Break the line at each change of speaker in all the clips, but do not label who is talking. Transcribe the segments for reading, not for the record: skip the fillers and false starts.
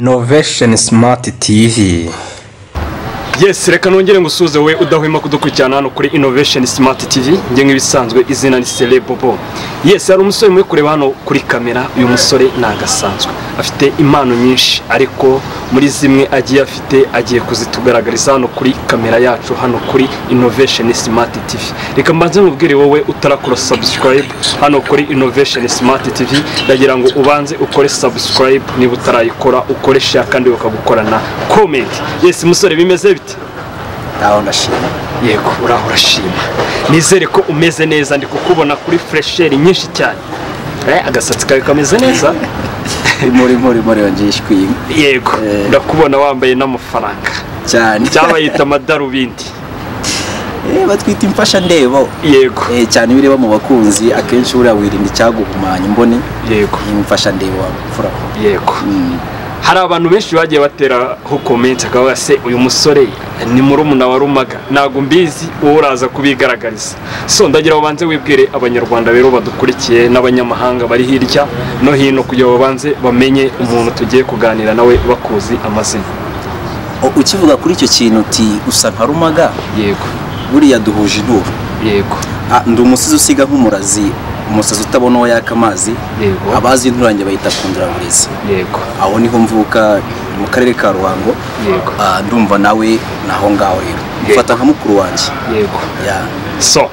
Innovation Smart TV.
Yes, reka nongere ngusuze we udahwema kudukurikirana hano kuri Innovation Smart TV. Nge nk'ibisanzwe izina ni Celebobo. Yes, hari umusore muri kureba hano kuri kamera. Uyu musore nagasanzwe afite impano nyinshi, ariko muri zimwe agiye kuzitugaragariza hano kuri kamera yacu hano kuri Innovation Smart TV. Reka mbanze mubwire wowe utarakora subscribe hano kuri Innovation Smart TV, ndagira ngo ubanze ukore subscribe, niba utarayikora ukore share kandi ukagukorana comment. Yes, musore bimeze bite?
Aho ndashima.
Yego, urashima. Nizere ko umeze neza, ndi kukubona kuri fresher nyinshi cyane. Agasatsi kawe kameze neza.
muri yongishwi.
Yego, ndakubona wambaye n'amafaranga
cyane.
Cyabayita amadarubindi.
Batwita imfasha ndebo.
Yego.
Cyane bireba mu bakunzi akenshi uriya wirinda cyaguhumanya imboni.
Yego.
Imfasha ndebo fura.
Yego. Hari abantu benshi bagiye batera ho comment akavuga se uyu musore ni murumuna wa Rumaga, nago mbizi wowe uraza kubigaragariza. So ndagira babanze wibwire abanyarwanda rero badukurikiye n'abanyamahanga bari hirya no hino kugira babanze bamenye umuntu tugiye kuganira nawe bakuzi amazina.
Ukivuga kuri icyo kintu uti usa nka Rumaga.
Yego.
Buriya duhuje inturo.
Yego.
Ndi umusizi usiga nk'umurazi, umusazi utabona uwo yaka amazi.
Yego.
Abazi inturange bayita kunduraburezi.
Yego.
Aho niho mvuka mu karere ka Ruhango.
Yego.
Ndumva nawe naho ngaho rero. Mfata nka mukuru wanjye.
Yego.
Yeah.
So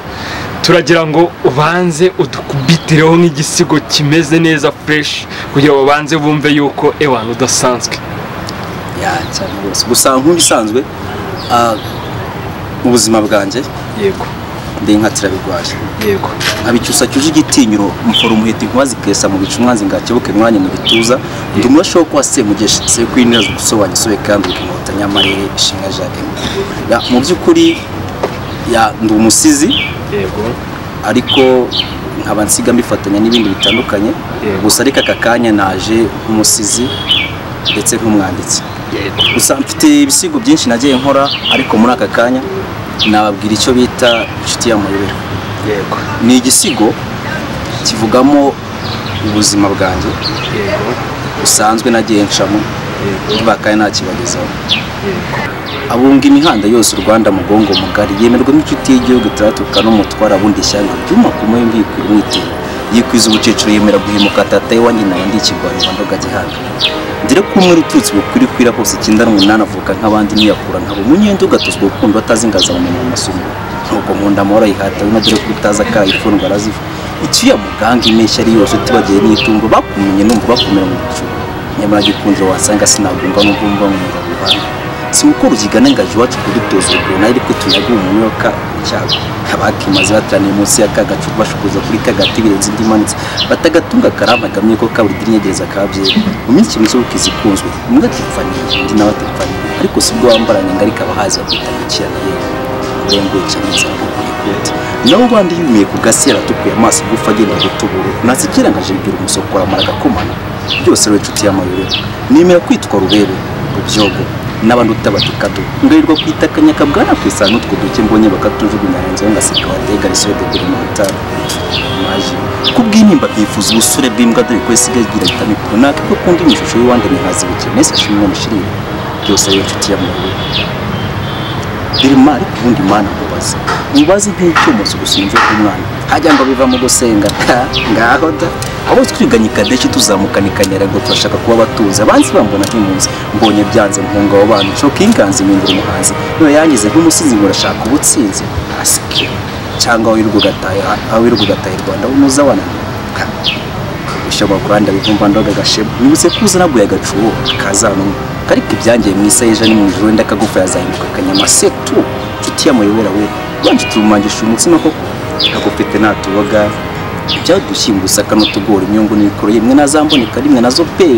turagira ngo ubanze udukubitireho nk'igisigo kimeze neza fresh kugira babanze bumve yuko ewana udasanzwe.
Cyane rwose. Gusa nk'ubisanzwe ubuzima bwanjye.
Yego.
Ndi nkatira bigwaje.
Yego.
Abicyusa cyuje igitinyiro mforo umuheti nkwazi kesa mu bicu mwanzi ngakebuke mwanya mu bituza. Ndi umurasho kwa se mugesha se kwinira gusobanura sobe kandi kumota nyamarere ishinga Jacques. Mu byukuri ndi umusizi.
Yego.
Ariko nkaba nsiga mbifatanya n'ibindi bitandukanye. Gusa ariko akakanya naje umusizi ndetse nk'umwanditsi. Gusa mfite ibisigo byinshi nagiye nkora, ariko muri aka kanya nababwira icyo bita inshuti y'amayobera.
Yego.
Ni igisigo kivugamo ubuzima bwanjye.
Yego.
Usanzwe nagiye ncamo.
Yego.
Bakaye nakibagezaho.
Yego.
Abunga imihanda yose u Rwanda mugongo mugari yemerwa n'inshuti y'igihugu turatuka n'umutwara bundi ishyanga byuma kumwe mbikira umwite yikwiza ubucecuru yemera guhemuka tataye wanjye nawe ndikigwanira ndoga gihanga. Ndire kumwe rututsi bukuri kwira hose kindana umunana avuka nk'abandi niyakura nkabo munyendo gatuzwe urukundo atazingaza mu masomo nuko nkunda amahoro yihata unadire kutaza ka ifundwa araziva icyuya muganga imeshya ari yose tibagiye n'itumbo bakumenye numva bakomera mu bicu nyamara gikundiro wasanga sinagumva n'ubumva mu Rwanda simukuru zigana ngaje wacu kudutoza ubwo nayo ariko tunaguye umuntu yoka cyago abakimaze batraniye munsi yakagacu bashukuza kuri kagati birenze ndimanitse batagatunga karamagamye ko kaburi dinyegereza kabye mu minsi mizo ukizikunzwe mbwa tipfaniye ndi nawe tipfaniye ariko sibwo wambaranye ngarika abahazi bakitanyikirana rero rengo cyane cyane ikote nawo bandi yumiye ku gasera tukuye amaso gufa agenda gutubura nasikira ngaje bigira umusokora maraga komana byose rero inshuti y'amayobera nimera kwitwa rubebe ubyogo n'abantu utabatikado ngirirwa kwitakanya kabwana kwisana utwo duke mbonye bakatujugunya hanze ngasika watega risode de montar maji kubw'inimba bifuza ubusure bw'imbwa dore ko isigagira itamikuru nakiko kundi imishusho y'uwande nihazi bike nese ashimwe mushirire byose rero inshuti y'amayobera Birima kubundi mana mubazi nk'icyo muzi gusinze umwana hajya ngo biva mu gusenga ngaho da abo twiganyika deshi tuzamukanikanyera ngo turashaka kuba batuza abanzi bambona nk'impunzi mbonye byanze mpunga abo bantu shoka inganzi mindura umuhanzi no yangize nk'umusizi ngo urashaka ubutsinzi asike cyangwa wirirwa gataye Rwanda umuza wana ushobora kuranda bivumba ndoga gashebo nibutse kuza naguye agacuwo kazano kariko ibyangiye mu isayeje ni mu ijoro ndakagufa yazahinduka kanyama setu inshuti y'amayobera we banje turumangisha umutsima koko agufite natuboga byadushyimbusa kano tugora imyungu nikoro yemwe nazamboneka rimwe nazo pe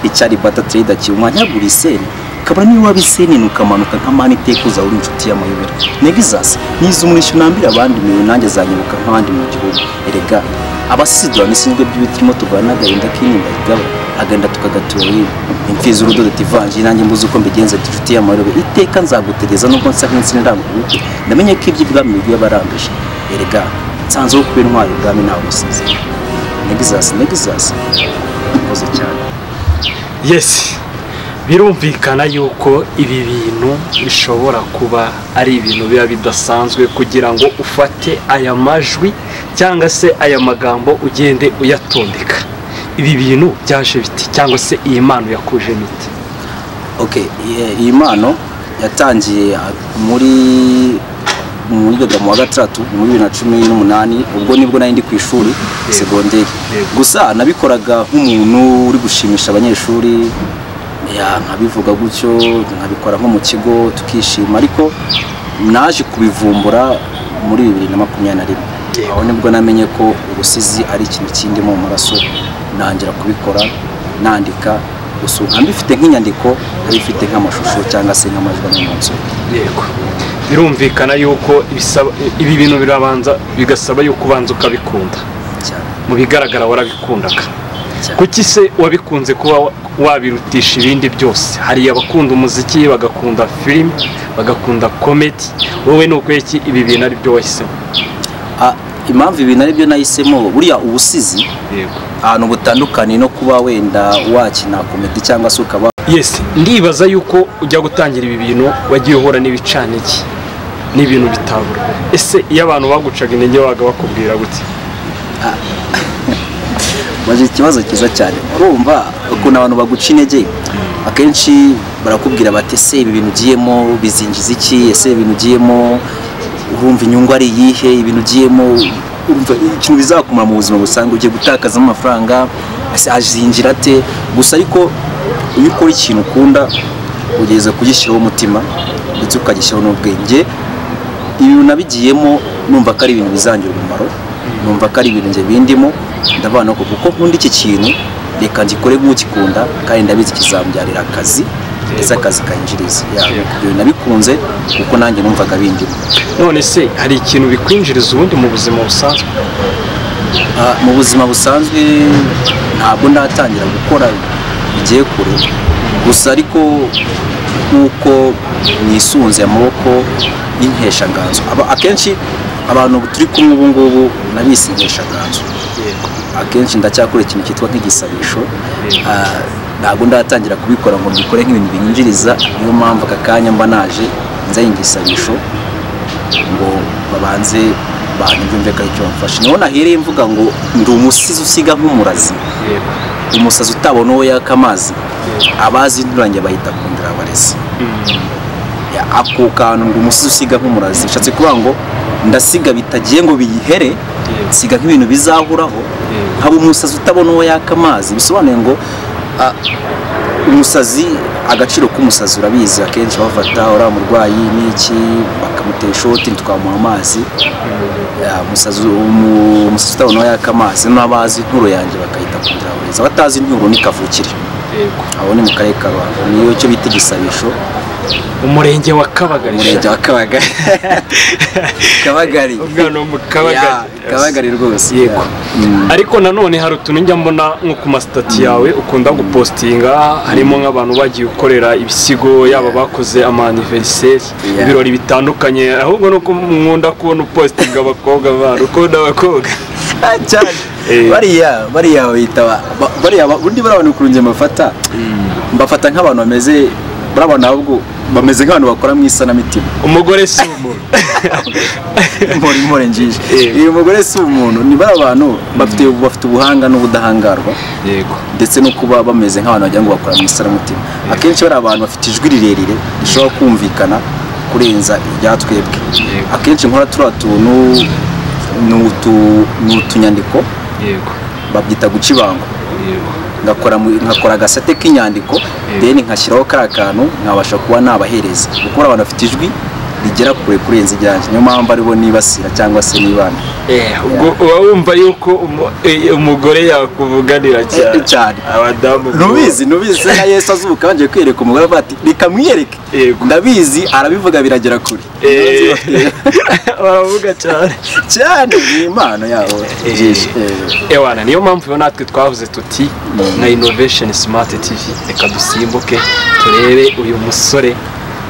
icyari bata trader cyumwanya guriseni kabura ni wabiseni nukamanuka nkamani tekuza uri inshuti y'amayobera negizas nizo umurisho nambira abandi mewe nanjye zanyibuka nk'abandi mu gihugu erega abasidwa nisinzwe by'ibitimo tuvana gahinda kinimba igaba agenda tukagatura imfizi urudodo tivanje nanjye mbuze uko mbigenza inshuti y'amayobera iteka nzagutegeza nubwo nsa nk'insinda ndamubuke ndamenye ko iby'ibwami bigiye barambije erega nsanze wo kubera intwari ubwami nawe usize negizas ukoze cyane
Yes, birumvikana yuko ibi bintu bishobora kuba ari ibintu biba bidasanzwe kugira ngo ufate aya majwi cyangwa se aya magambo ugende uyatondeka. Ibi bintu byaje biti cyangwa se iyi mpano yakuje miti?
Okay, iyi mpano yatangiye muri wa gatatu mu 2018 ubwo nibwo nari ndi ku ishuri segonderi. Gusa nabikoraga nk'umuntu uri gushimisha abanyeshuri, nkabivuga gutyo, nkabikora nko mu kigo tukishima, ariko naje kubivumbura muri 2021. Aho nibwo namenye ko ubusizi ari ikintu kindi mu maraso, nangira kubikora nandika gusa mbifite nk'inyandiko, abifite nk'amashusho cyangwa se nk'amajwi n'umunsi.
Yego, birumvikana yuko ibi bintu birabanza bigasaba yuko ubanza ukabikunda. Mu bigaragara warabikundaga. Kuki se wabikunze kuba wabirutisha ibindi byose? Hari abakunda umuziki, bagakunda film, bagakunda comedy, wowe nuko iki ibi bintu ari byo wahisemo?
Impamvu ibintu ari byo nahisemo, buriya ubusizi ahantu butandukanye no kuba wenda wakina comedy cyangwa se ukaba.
Yes, ndibaza yuko ujya gutangira ibi bintu wagiye uhora n'ibicaniki n'ibintu bitabura. Ese iyo abantu bagucaga intege waga bakubwira gute?
Baje ikibazo kiza cyane. Urumva ukuntu abantu baguca intege, akenshi barakubwira bati ese ibi bintu ugiyemo bizinjiza iki? Ese ibintu ugiyemo urumva inyungu ari iyihe? Ibintu ugiyemo urumva ikintu bizakumara mu buzima busanzwe, ugiye gutakazamo amafaranga, ese azinjira ate? Gusa ariko iyo ukora ikintu ukunda ugeze kugishyiraho umutima ndetse ukagishyiraho n'ubwenge, ibintu nabigiyemo numva ko ari ibintu bizangira umumaro, numva ko ari ibintu nge bindimo, ndabana ko kuko nkunda iki kintu reka ngikore nk'ukikunda kandi ndabizi kizambyarira akazi, ese akazi kanjiriza. Ibintu nabikunze kuko nanjye numvaga bindimo.
None se hari ikintu bikwinjiriza ubundi mu buzima busanzwe?
Mu buzima busanzwe ntabwo ndatangira gukora bigiye kure, gusa ariko kuko nisunze amaboko y'inkesha nganzo. Akenshi abantu turi kumwe ubu ngubu nabisinyesha nganzo. Akenshi ndacyakora ikintu cyitwa nk'igisabisho, ntabwo ndatangira kubikora ngo mbikore nk'ibintu binyinjiriza. Niyo mpamvu aka kanya mba naje nzanye igisabisho ngo babanze banyumve ko icyo bamfashe. Niho nahereye mvuga ngo ndi umusizi usiga nk'umurazi, umusazi utabona uwo yaka amazi, abazi nturange bahita kundira abarezi. Ako kantu ngo umusizi usiga nk'umurazi bishatse kuvuga ngo ndasiga bitagiye ngo biyihere, siga nk'ibintu bizahuraho. Haba umusazi utabona uwo yaka amazi, bisobanuye ngo umusazi, agaciro k'umusazi urabizi, akenshi bafata uriya murwayi n'iki bakamutera ishoti tukamuha amazi. Umusazi utabona uwo yaka amazi n'abazi inturo yanjye bakahita kundira abarezi, abatazi inturo ni kavukire. Aho ni mu karere ka Ruhango, niyo cyo bita igisabisho.
Umurenge wa Kabagari.
Umurenge wa Kabagari. Kabagari.
Ubwo mu Kabagari.
Kabagari rwose.
Yego. Ariko nanone hari utuntu njya mbona nko ku masitati yawe ukunda gupostinga, harimo nk'abantu bagiye ukorera ibisigo, yaba bakoze anniversaire, ibirori bitandukanye. Ahubwo nuko nkunda kubona upostinga abakobwa baro, ukunda abakobwa
cyane. Bariya bitaba bariya undi barabana kurunje mbafata nk'abantu bameze barabana, ahubwo bameze nk'abantu bakora mu isanamitima.
Umugore si umuntu.
More njije. Uyu mugore si umuntu, ni abantu bafite ubuhanga n'ubudahangarwa.
Yego.
Ndetse no kuba bameze nk'abantu bagira ngo bakora mu isanamitima. Akenshi bari abantu bafite ijwi rirerire rishobora kumvikana kurenza irya twebwe. Akenshi nkora turiya tuntu n'utunyandiko.
Yego.
Babyita guca ibango.
Yego.
Nkakora agasate k'inyandiko, then nkashyiraho ka kantu nkabasha kuba nabahereza, kuko abantu bafite ijwi rigera kure kurenza ijyanje. Niyo mpamvu aribo nibasira cyangwa se nibana.
Ubwo uba wumva yuko umugore yakuvuganira
cyane.
Abadamu
nubizi na Yesu azuka banje kwereka umugore bati reka mwiyereke. Ndabizi arabivuga biragera kure.
Baravuga cyane
ni impano yawo.
Ewana, niyo mpamvu natwe twavuze tuti na Innovation Smart TV reka dusimbuke turebe uyu musore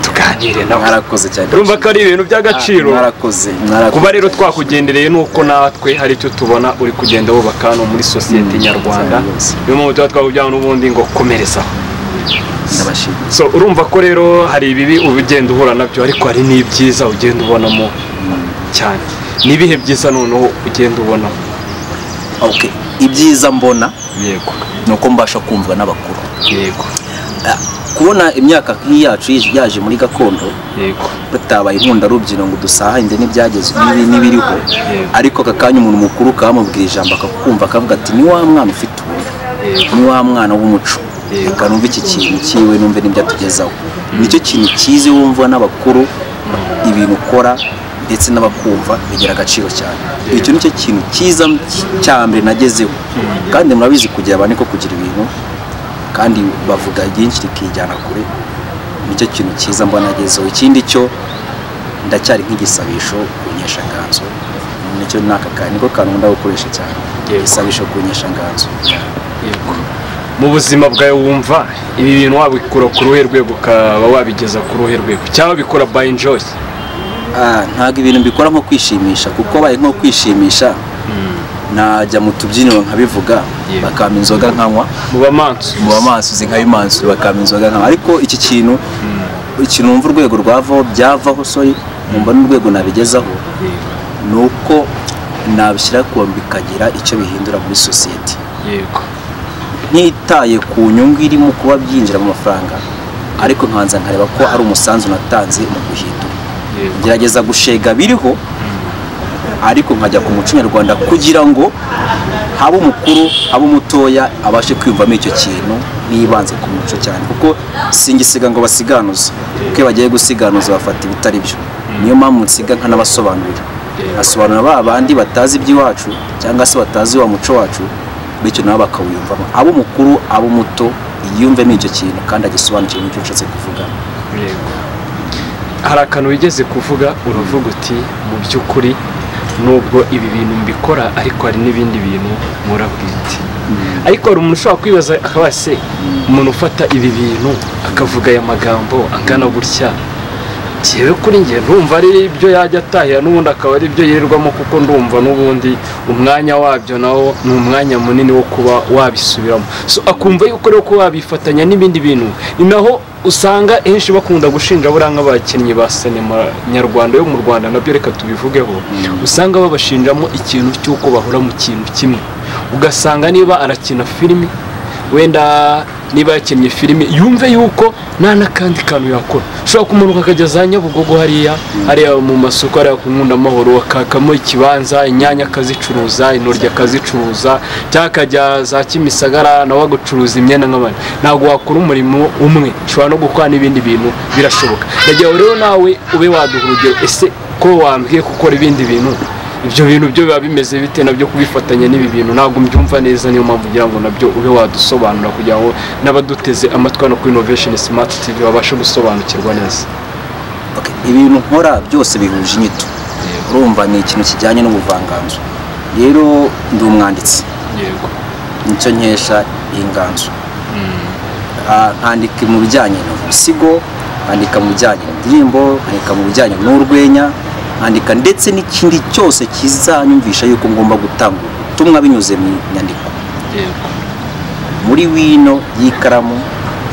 tuganire nawe.
Mwarakoze cyane.
Urumva ko ari ibintu by'agaciro.
Mwarakoze.
Kuba rero twakugendereye nuko natwe hari icyo tubona uri kugenda wubaka hano muri sosiyete nyarwanda. Niyo mpamvu tuba twakujyana n'ubundi ngo komerezaho.
Ndabashimira.
So urumva ko rero hari ibibi ubugenda uhura nabyo ariko hari n'ibyiza ugenda ubonamo cyane. Nibihe byiza noneho ugenda ubonamo?
Okay, ibyiza mbona
Yego.
nuko mbasha kumva n'abakuru.
Yego.
Kubona imyaka nk'iyacu yaje muri gakondo,
Yego.
batabaye inkunda rubyino ngo dusahinde n'ibyageze n'ibiriho, ariko akakanya umuntu mukuru kamubwira ijambo akakumva akavuga ati ni wa mwana ufite ubuntu, ni wa mwana w'umuco, reka numva iki kintu cyiwe numve n'ibyo atugezaho. Nicyo kintu cyize wumva n'abakuru ibintu ukora ndetse n'abakumva bigira agaciro cyane. Icyo nicyo kintu cyiza cyambere nagezeho, kandi murabizi kugira abane ko kugira ibintu kandi bavuga byinshi rikijyana kure. Nicyo kintu cyiza mbona nagezeho. Ikindi cyo ndacyari nk'igisabisho kunyesha nganzo, nicyo nakakanye niko kantu ndagukoresha cyane, igisabisho kunyesha nganzo.
Yego. Mu buzima bwawe wumva ibi bintu wabikora ku ruhe rwego ukaba wabigeza ku ruhe rwego cyangwa bikora by enjoy?
Ntabwo ibintu mbikora nko kwishimisha, kuko baye nko kwishimisha najya mu tubyiniro nkabivuga bakama inzoga nkanywa
mu bamansu
zinkabimansu bakama inzoga nkanywa. Ariko iki kintu numva urwego rwavaho byavaho soyi numva n'urwego nabigezaho nuko nabishyira ku bikagira icyo bihindura muri sosiyete.
Yego.
Ntitaye ku nyungu irimo kuba byinjira mu mafaranga, ariko nkanza nkareba ko ari umusanzu natanze mu guhindura. Gerageza gushega biriho, ariko nkajya ku muco nyarwanda kugira ngo habe umukuru habe umutoya abashe kwiyumvamo icyo kintu nibanze ku muco cyane, kuko singisiga ngo basiganuze, kuko bagiye gusiganuza bafata ibitari byo. Niyo mpamvu nsiga nkanabasobanurira, asobanura ba bandi batazi iby'iwacu cyangwa se batazi wa muco wacu, bityo nabo bakawiyumvamo. Abo umukuru abo umuto yiyumvemo icyo kintu kandi agisobanukirwe n'icyo nshatse kuvuga.
Hari akantu wigeze kuvuga uravuga uti mu by'ukuri nubwo ibi bintu mbikora ariko hari n'ibindi bintu murabwite. Ariko hari umuntu ushobora kwibaza akaba se umuntu ufata ibi bintu akavuga aya magambo angana gutya, cyewe kuri njye ndumva ari ibyo yajya atahira n'ubundi akaba ari byo yirirwamo, kuko ndumva n'ubundi umwanya wabyo nawo ni umwanya munini wo kuba wabisubiramo. So akumva yuko rero ko wabifatanya n'ibindi bintu, ni naho usanga henshi bakunda gushinja buriya nk'abakinnyi ba sinema nyarwanda yo mu Rwanda, nabyo reka tubivugeho, usanga babashinjamo ikintu cy'uko bahora mu kintu kimwe. Ugasanga niba arakina filimi, wenda niba yakinnye filimi yumve yuko nta n'akandi kantu yakora. Ushobora kumanuka akajya za Nyabugogo hariya mu masoko hariya ku Nkundamahoro akakamo ikibanza, inyanya akazicuruza, intoryi akazicuruza, cyangwa akajya za Kimisagara nawe agacuruza imyenda nk'abandi. Ntabwo wakora umurimo umwe, ushobora no gukora n'ibindi bintu, birashoboka. Ndagira rero nawe ube waduha urugero, ese ko wambwiye gukora ibindi bintu, ibyo bintu byo biba bimeze bite nabyo kubifatanya n'ibi bintu? Ntabwo mbyumva neza, niyo mpamvu kugira ngo nabyo ube wadusobanura kugira ngo n'abaduteze amatwi no kuri Innovation Smart TV babashe gusobanukirwa neza.
Ibintu nkora byose bihuje inyito, urumva ni ikintu kijyanye n'ubuvanganzo. Rero ndi umwanditsi,
Yego.
nicyo nkesha inganzo. Nkandika mu bijyanye n'ubusigo, nkandika mu bijyanye n'indirimbo, nkandika mu bijyanye n'urwenya, nkandika ndetse n'ikindi cyose kizanyumvisha yuko ngomba gutanga ubutumwa binyuze mu nyandiko.
Yego.
Muri wino y'ikaramu,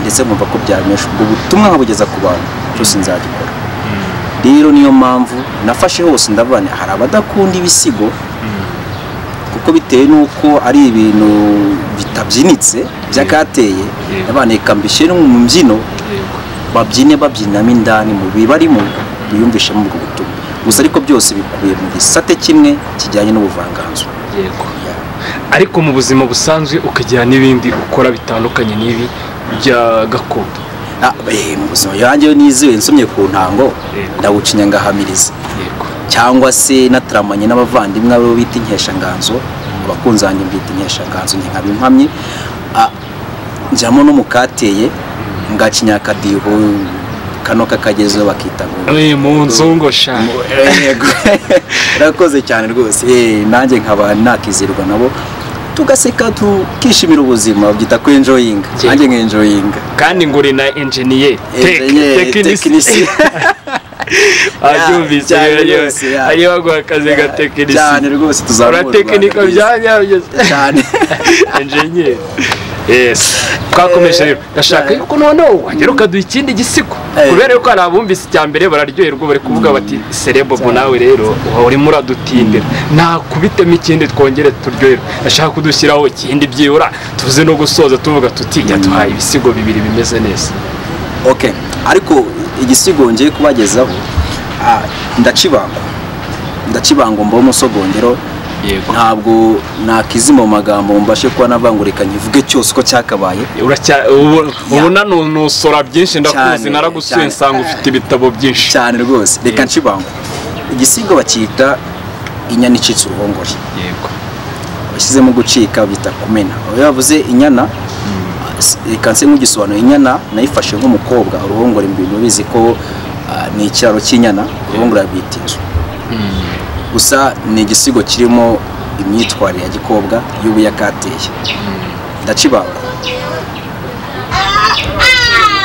ndetse nkumva ko byaremesha ubwo butumwa nkabugeza ku bantu, cyose nzagikora. Rero niyo mpamvu nafashe hose ndabana hari abadakunda ibisigo, kuko bitewe nuko ari ibintu bitabyinitse by'akateye, abana ikambishe no mu mbyino babyinamo indani mu bibarimo biyumvishemo ubwo butumwa. Gusa ariko byose bikubiye mu gisate kimwe kijyanye n'ubuvanganzo.
Yego. Ariko mu buzima busanzwe ukagira n'ibindi ukora bitandukanye n'ibi bya gakondo.
Mu buzima yanjye niziwe nsomye ku ntango ndawucinya ngahamiriza.
Yego.
Cyangwa se nataramanye n'abavandimwe abo bita inkeshanganzo, abakunzi banjye mbita inkeshanganzo nkabimpamye. Njyamo no mukateye ngacinya akadiho kano kakagezo bakita
mu nzungosha.
Yego. Rakoze cyane rwose. Nanjye nkaba nakizirwa nabo. tugaseka tukishimira ubuzima byita ko enjoying nanjye nkenjoying
kandi nguri na engineer technicien abyumvise ayo bagwa akazi ga technicien
cyane rwose tuzamura
technique byanya
cyane
engineer yes twakomeje rero ndashaka yuko noneho wagera ukaduha ikindi gisigo kubera yuko hari abumvise icyambere bararyoherwa bari kuvuga bati Celebobo nawe rero urimo uradutindira nakubitemo ikindi twongere turyoherwe ndashaka kudushyiraho ikindi byibura tuze no gusoza tuvuga tuti yatuhaye ibisigo bibiri bimeze neza.
Okay, ariko igisigo ngiye kubagezaho ndacibango mbo umusogongero ntabwo nakizima mu magambo mbashe kuba navangurika nkivuge cyose uko cyakabaye
ubu nanusora byinshi ndakuzi naragusuye nsanga ufite ibitabo byinshi
cyane rwose reka ncibango igisigo bakita inyana icitse uruhongore
yego
bashyizemo gucika bita kumena aho yavuze inyana reka nse nk'igisobanuro inyana nayifashe nk'umukobwa uruhongore ibintu bizi ko ni icyaro cy'inyana uruhongore yabita inzu gusa ni igisigo kirimo imyitwarire ya gikobwa y'ubuyakateye ndacibango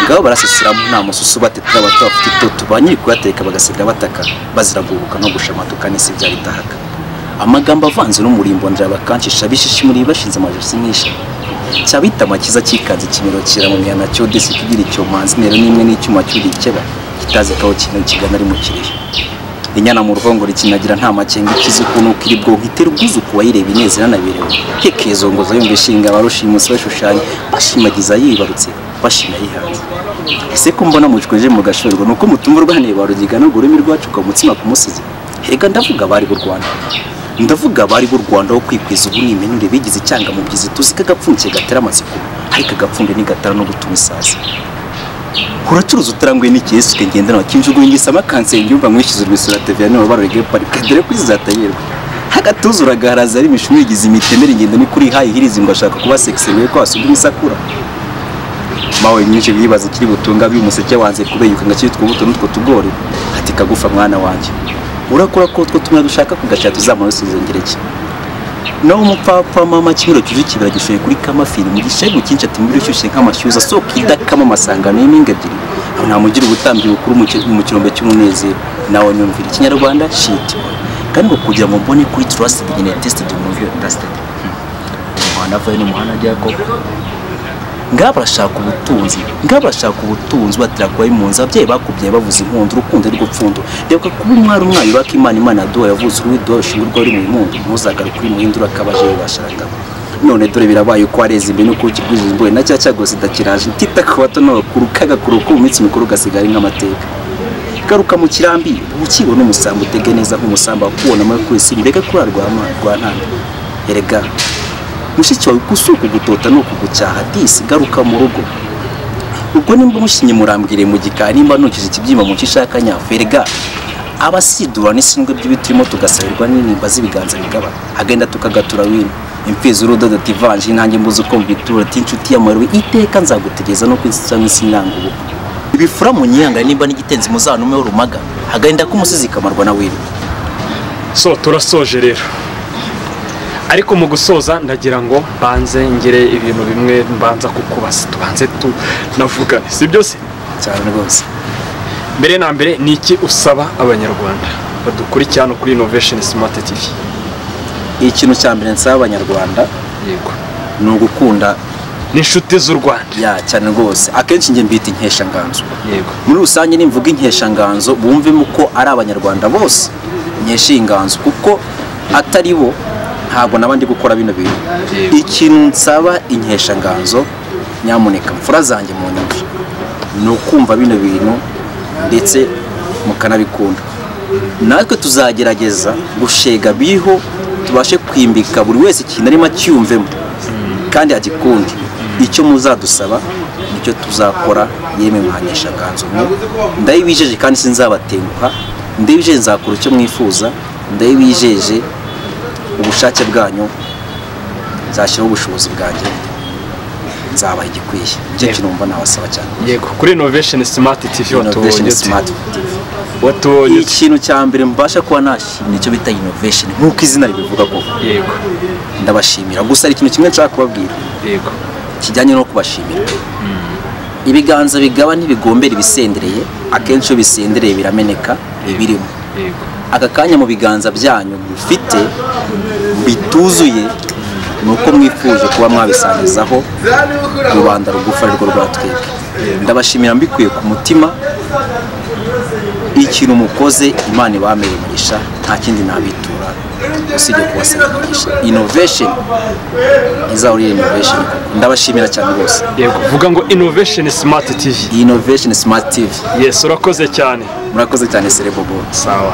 ngabo barasesiramo nta mususu batetera abato bafite itoto banyiri kuyateka bagasiga bataka baziragubuka no gushamatuka n'isi byari tahaga amagambo avanze n'umurimbo ndira bakancisha bishishi muri bashinze amajosi nkisha cyabita makiza kikanze kimero kira mu myana cyo desi kigira icyo manzi nero nimwe n'icyuma cyuri ikeba kitaze kaho kintu kigana ari mu kirere inyana mu ruhongore kinagira nta makenga kizi kuno kiribwo hitera ubwuzuku wayireba inezera nabirewe hekezo ngo zayumve shinga barushimusi bashushanya bashimagiza yibarutse bashina yihanze ese ko mbona mucweje mu gashorwa nuko mutumurwa hane barugiga no gurumi rwacu ko mutsima kumusize hega ndavuga bari b'u Rwanda ndavuga bari b'u Rwanda wo kwikwiza ubunimenure bigize cyanga mu byizi tuzika gapfundiye gatera amatsiko ariko gapfunde ni gatara no gutuma isazi uracuruza utarangwe n'ikiyesi kengendana wakinjuguye ngisama kansenge umva mwishize urwisura TV no barege parike dore kwizatayerwa hagatuzura gaharaza ari mishumi yigize imitemere ingendo ni kuri hayi hirizi ngo ashaka kuba sexy ko asubira isakura mawe nyinshi bibaza kiri butunga bimuseke wanze kubeyuka ngakitwa ubuto n'utwo tugori ati kagufa mwana wanje urakora ko two tumwe dushaka kugacha tuzamurusize ngereke no umupapa mama kimiro cyuje kibira gishoye kuri kama film gishego cyinshi ati mbiri cyushe nk'amashyuza so kidakama masangano y'iminga ebyiri aho nta mugira ubutambyi bukuru mu kirombe cy'umunezero nawe nyumvira ikinyarwanda shit kandi ngo kugira ngo mbone kuri trust begin tested movie tested mwana vaye no muhana ryako ngabashaka ubutunzi batira kwa impunzi abyeyi bakubye bavuze impundu urukundo rw'upfundo reka kuba umwari umwayi baka Imana do yavuze urudo ushingurwa ari mu impundu ntuzagaruka kuri muhindura kabaje bashaka none dore birabaye ko areze imbe no kukiguze imboye na cyaca gose dakiraje tita ko bato no kurukaga kuruko umitsi mikuru gasigara nk'amateka garuka mu kirambi ukibo n'umusambo utege neza nk'umusamba kubona muri kwisi mbega kurarwa ntanda erega mushiki wawe kusuka gutota no kugucyaha disi garuka mu rugo ubwo nimba mushinye murambwire mu gikari nimba nukije ikibyimba mu kishaka nyaferega abasidura n'isindwe by'ibitimo tugasabirwa n'inimba z'ibiganza bigaba agenda tukagatura wino imfizi urudodo tivanje nanjye mbuze uko mbitura tinshuti y'amarwe iteka nzagutegeza no kwinsa nk'isinango ibifura mu nyanga nimba n'igitenzi muzanume w'urumaga agenda ko umusizi kamarwa na wino
so turasoje rero ariko mu gusoza ndagira ngo banze ngire ibintu bimwe mbanza kukubaza tubanze tunavugane si byose
cyane rwose
mbere na mbere ni iki usaba abanyarwanda badukurikirana kuri Innovation Smart TV?
Ikintu cya mbere nsaba abanyarwanda
yego
ni ugukunda
n'inshuti z'u Rwanda
ya cyane rwose akenshi nge mbita inkeshanganzo
yego
muri rusange nimvuga inkeshanganzo bumvemo ko ari abanyarwanda bose inkeshinganzo kuko atari bo ntabwo nabandi gukora bino bintu ikintu nsaba inkeshanganzo nyamuneka mfura zanjye mu nyumva ni ukumva bino bintu ndetse mukanabikunda natwe tuzagerageza gushega biho tubashe kwimbika buri wese ikintu arimo cyumvemo kandi agikunde icyo muzadusaba nicyo tuzakora yeme mwankeshanganzo ndayibijeje kandi sinzabatenguha ndayibijeje nzakora icyo mwifuza ndayibijeje ubushake bwanyu nzashyiraho ubushobozi bwanjye nzabaha igikwiye ibyo kintu numva nabasaba cyane
yego kuri Innovation Smart TV
Innovation Smart TV
watubonye
ikintu cya mbere mbasha kuba nashimira icyo bita innovation nk'uko izina ribivuga ko
yego
ndabashimira gusa ari ikintu kimwe nshaka kubabwira
yego
kijyanye no kubashimira ibiganza bigaba ntibigombera ibisendereye akenshi iyo bisendereye birameneka ibirimo
yego
aka kanya mu biganza byanyu mufite bituzuye nuko mwifuje kuba mwabisangizaho rubanda rugufa rwo rwatwebwe ndabashimira mbikuye ku mutima ikintu mukoze Imana ibamere umugisha nta kindi nabitura usibye kubasabisha innovation izahurira innovation ndabashimira cyane rwose
yego vuga ngo Innovation Smart TV
Innovation Smart TV
yes urakoze cyane
murakoze cyane Celebobo
sawa